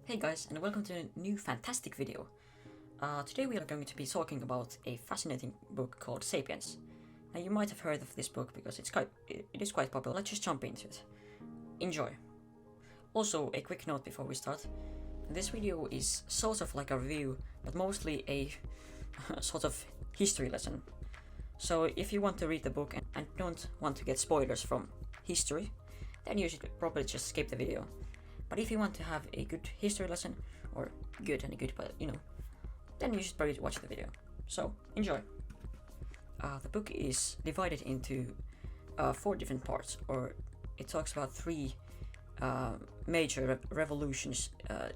Hey guys, and welcome to a new fantastic video. Today we are going to be talking about a fascinating book called Sapiens. Now you might have heard of this book because it is quite popular. Let's just jump into it. Enjoy. Also, a quick note before we start. This video is sort of like a review, but mostly a sort of history lesson. So if you want to read the book and don't want to get spoilers from history, then you should probably just skip the video. But if you want to have a good history lesson, or good, but then you should probably watch the video. So, enjoy. The book is divided into 4 different parts, or it talks about 3 major revolutions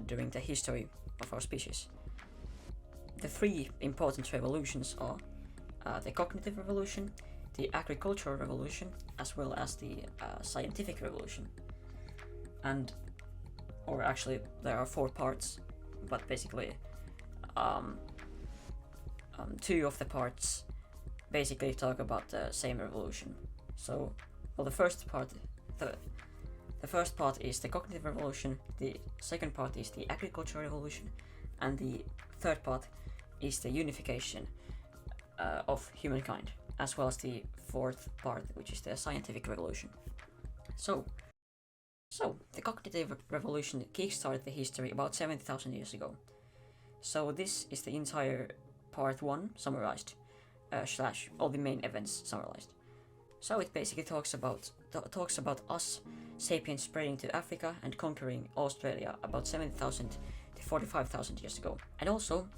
during the history of our species. The 3 important revolutions are the cognitive revolution, the agricultural revolution, as well as the scientific revolution. Or actually, there are 4 parts, but basically, 2 of the parts basically talk about the same revolution. So, well, the first part is the cognitive revolution, the second part is the agricultural revolution, and the third part is the unification of humankind, as well as the fourth part, which is the scientific revolution. So, the cognitive revolution kickstarted the history about 70,000 years ago. So this is the entire part 1 summarized, / all the main events summarized. So it basically talks about us sapiens spreading to Africa and conquering Australia about 70,000 to 45,000 years ago. And also,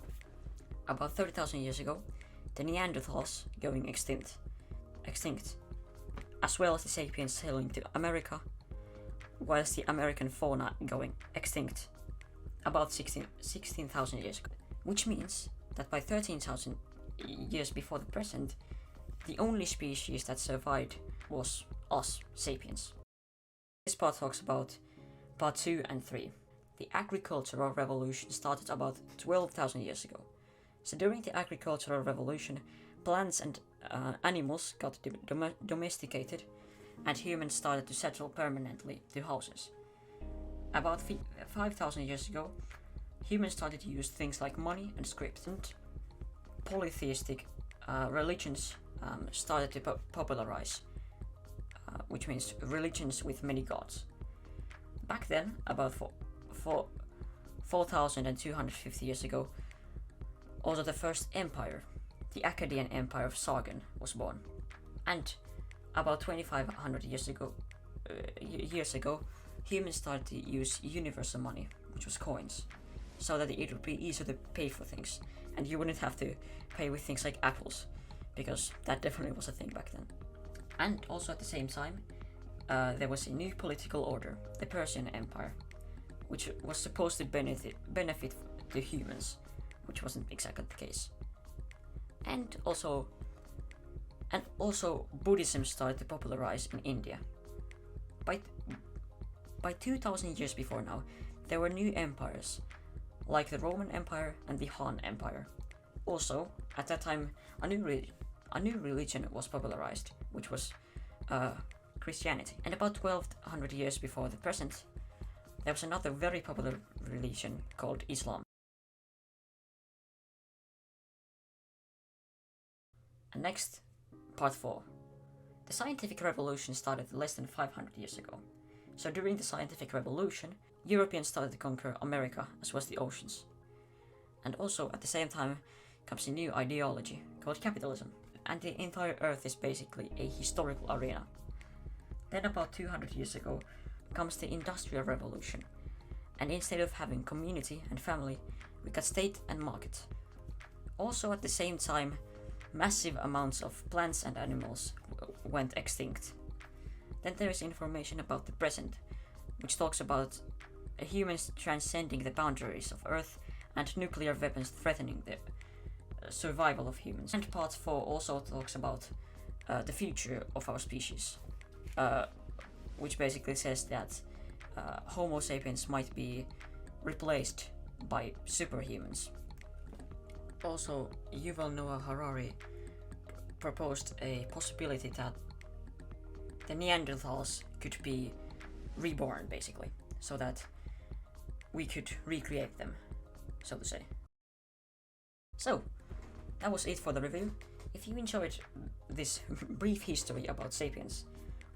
about 30,000 years ago, the Neanderthals going extinct, as well as the sapiens sailing to America, whilst the American fauna going extinct about 16,000 years ago. Which means that by 13,000 years before the present, the only species that survived was us, sapiens. This part talks about part 2 and 3. The agricultural revolution started about 12,000 years ago. So during the agricultural revolution, plants and animals got domesticated, and humans started to settle permanently to houses. About 5,000 years ago, humans started to use things like money and script, and polytheistic religions started to popularize, which means religions with many gods. Back then, about 4,250 years ago, also the first empire, the Akkadian Empire of Sargon, was born. And about 2,500 years ago, humans started to use universal money, which was coins, so that it would be easier to pay for things, and you wouldn't have to pay with things like apples, because that definitely was a thing back then. And also at the same time, there was a new political order, the Persian Empire, which was supposed to benefit the humans, which wasn't exactly the case. And also Buddhism started to popularize in India. By 2,000 years before now, there were new empires, like the Roman Empire and the Han Empire. Also, at that time, a new religion was popularized, which was Christianity. And about 1,200 years before the present, there was another very popular religion called Islam. And next, part 4. The scientific revolution started less than 500 years ago. So during the scientific revolution, Europeans started to conquer America as well as the oceans. And also at the same time comes a new ideology called capitalism, and the entire earth is basically a historical arena. Then about 200 years ago comes the industrial revolution, and instead of having community and family, we got state and market. Also at the same time, massive amounts of plants and animals went extinct. Then there is information about the present, which talks about humans transcending the boundaries of Earth and nuclear weapons threatening the survival of humans. And part 4 also talks about the future of our species, which basically says that Homo sapiens might be replaced by superhumans. Also, Yuval Harari proposed a possibility that the Neanderthals could be reborn, basically, so that we could recreate them, so to say. So, that was it for the review. If you enjoyed this brief history about Sapiens,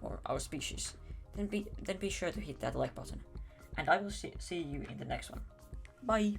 or our species, then be sure to hit that like button. And I will see you in the next one. Bye!